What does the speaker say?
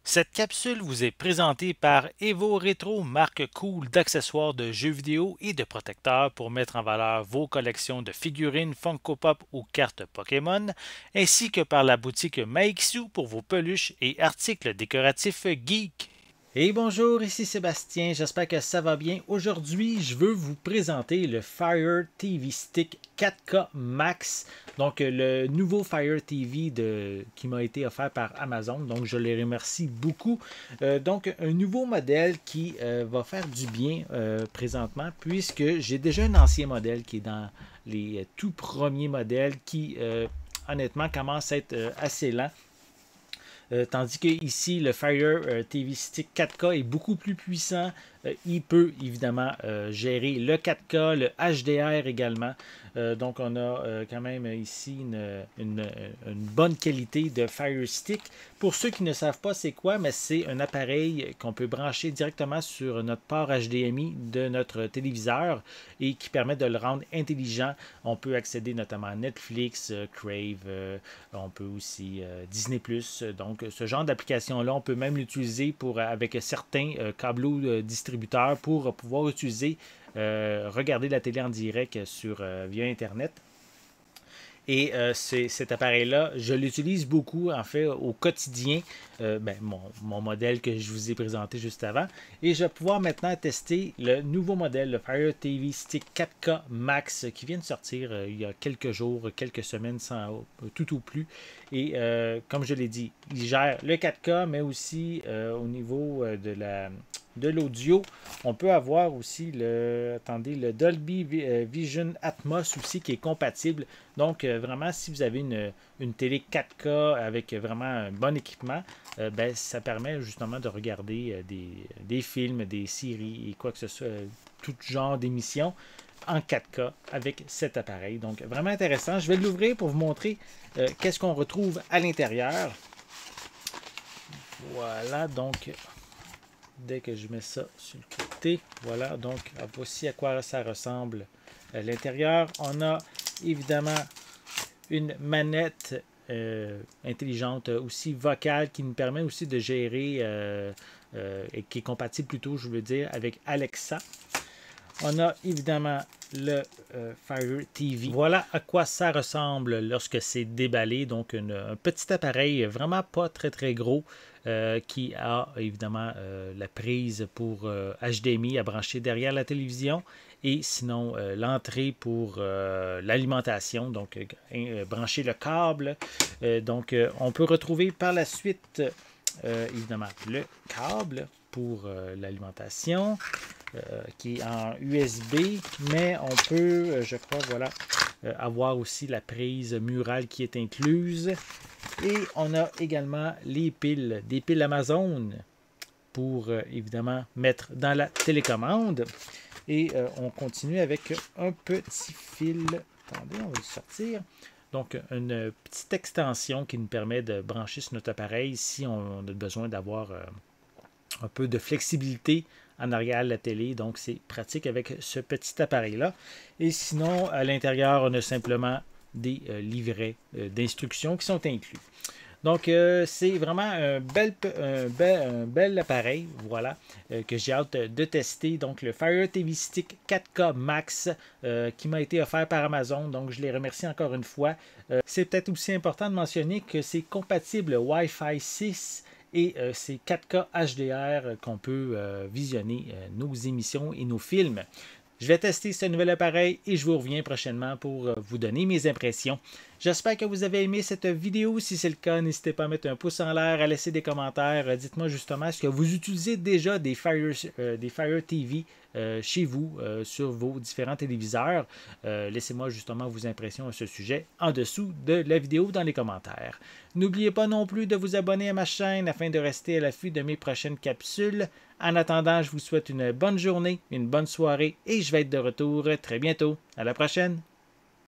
Cette capsule vous est présentée par Evo Retro, marque cool d'accessoires de jeux vidéo et de protecteurs pour mettre en valeur vos collections de figurines Funko Pop ou cartes Pokémon, ainsi que par la boutique Maixu pour vos peluches et articles décoratifs geek. Et bonjour, ici Sébastien, j'espère que ça va bien. Aujourd'hui, je veux vous présenter le Fire TV Stick 4K Max, donc le nouveau Fire TV qui m'a été offert par Amazon, donc je les remercie beaucoup. Donc un nouveau modèle qui va faire du bien présentement, puisque j'ai déjà un ancien modèle qui est dans les tout premiers modèles qui honnêtement commence à être assez lent. Tandis que ici, le Fire TV Stick 4K est beaucoup plus puissant. Il peut évidemment gérer le 4K, le HDR également. Donc, on a quand même ici une bonne qualité de Fire Stick. Pour ceux qui ne savent pas c'est quoi, mais c'est un appareil qu'on peut brancher directement sur notre port HDMI de notre téléviseur et qui permet de le rendre intelligent. On peut accéder notamment à Netflix, Crave, on peut aussi Disney+. Donc, ce genre d'application-là, on peut même l'utiliser avec certains câbleaux distributeurs pour pouvoir utiliser, regarder la télé en direct via Internet. Et cet appareil-là, je l'utilise beaucoup, en fait, au quotidien. Mon modèle que je vous ai présenté juste avant. Et je vais pouvoir maintenant tester le nouveau modèle, le Fire TV Stick 4K Max, qui vient de sortir il y a quelques jours, quelques semaines, sans tout au plus. Et comme je l'ai dit, il gère le 4K, mais aussi au niveau de l'audio. On peut avoir aussi le Dolby Vision Atmos aussi qui est compatible. Donc, vraiment, si vous avez une télé 4K avec vraiment un bon équipement, ça permet justement de regarder des films, des séries et quoi que ce soit, tout genre d'émissions en 4K avec cet appareil. Donc, vraiment intéressant. Je vais l'ouvrir pour vous montrer qu'est-ce qu'on retrouve à l'intérieur. Voilà, donc dès que je mets ça sur le côté, voilà, donc voici à quoi ça ressemble à l'intérieur. On a évidemment une manette intelligente, aussi vocale, qui nous permet aussi de gérer, et qui est compatible plutôt, je veux dire, avec Alexa. On a évidemment le Fire TV. Voilà à quoi ça ressemble lorsque c'est déballé. Donc, un petit appareil vraiment pas très très gros qui a évidemment la prise pour HDMI à brancher derrière la télévision. Et sinon, l'entrée pour l'alimentation, donc brancher le câble. On peut retrouver par la suite, évidemment, le câble pour l'alimentation. Qui est en USB, mais on peut, je crois, voilà, avoir aussi la prise murale qui est incluse. Et on a également les piles, des piles Amazon pour évidemment mettre dans la télécommande. Et on continue avec un petit fil. Attendez, on va le sortir. Donc, une petite extension qui nous permet de brancher sur notre appareil si on a besoin d'avoir un peu de flexibilité en arrière de la télé. Donc, c'est pratique avec ce petit appareil-là. Et sinon, à l'intérieur, on a simplement des livrets d'instructions qui sont inclus. Donc, c'est vraiment un bel appareil, voilà, que j'ai hâte de tester. Donc, le Fire TV Stick 4K Max qui m'a été offert par Amazon. Donc, je les remercie encore une fois. C'est peut-être aussi important de mentionner que c'est compatible Wi-Fi 6 et c'est 4K HDR qu'on peut visionner nos émissions et nos films. Je vais tester ce nouvel appareil et je vous reviens prochainement pour vous donner mes impressions. J'espère que vous avez aimé cette vidéo. Si c'est le cas, n'hésitez pas à mettre un pouce en l'air, à laisser des commentaires. Dites-moi justement, est-ce que vous utilisez déjà des Fire TV chez vous, sur vos différents téléviseurs? Laissez-moi justement vos impressions à ce sujet en dessous de la vidéo dans les commentaires. N'oubliez pas non plus de vous abonner à ma chaîne afin de rester à l'affût de mes prochaines capsules. En attendant, je vous souhaite une bonne journée, une bonne soirée et je vais être de retour très bientôt. À la prochaine!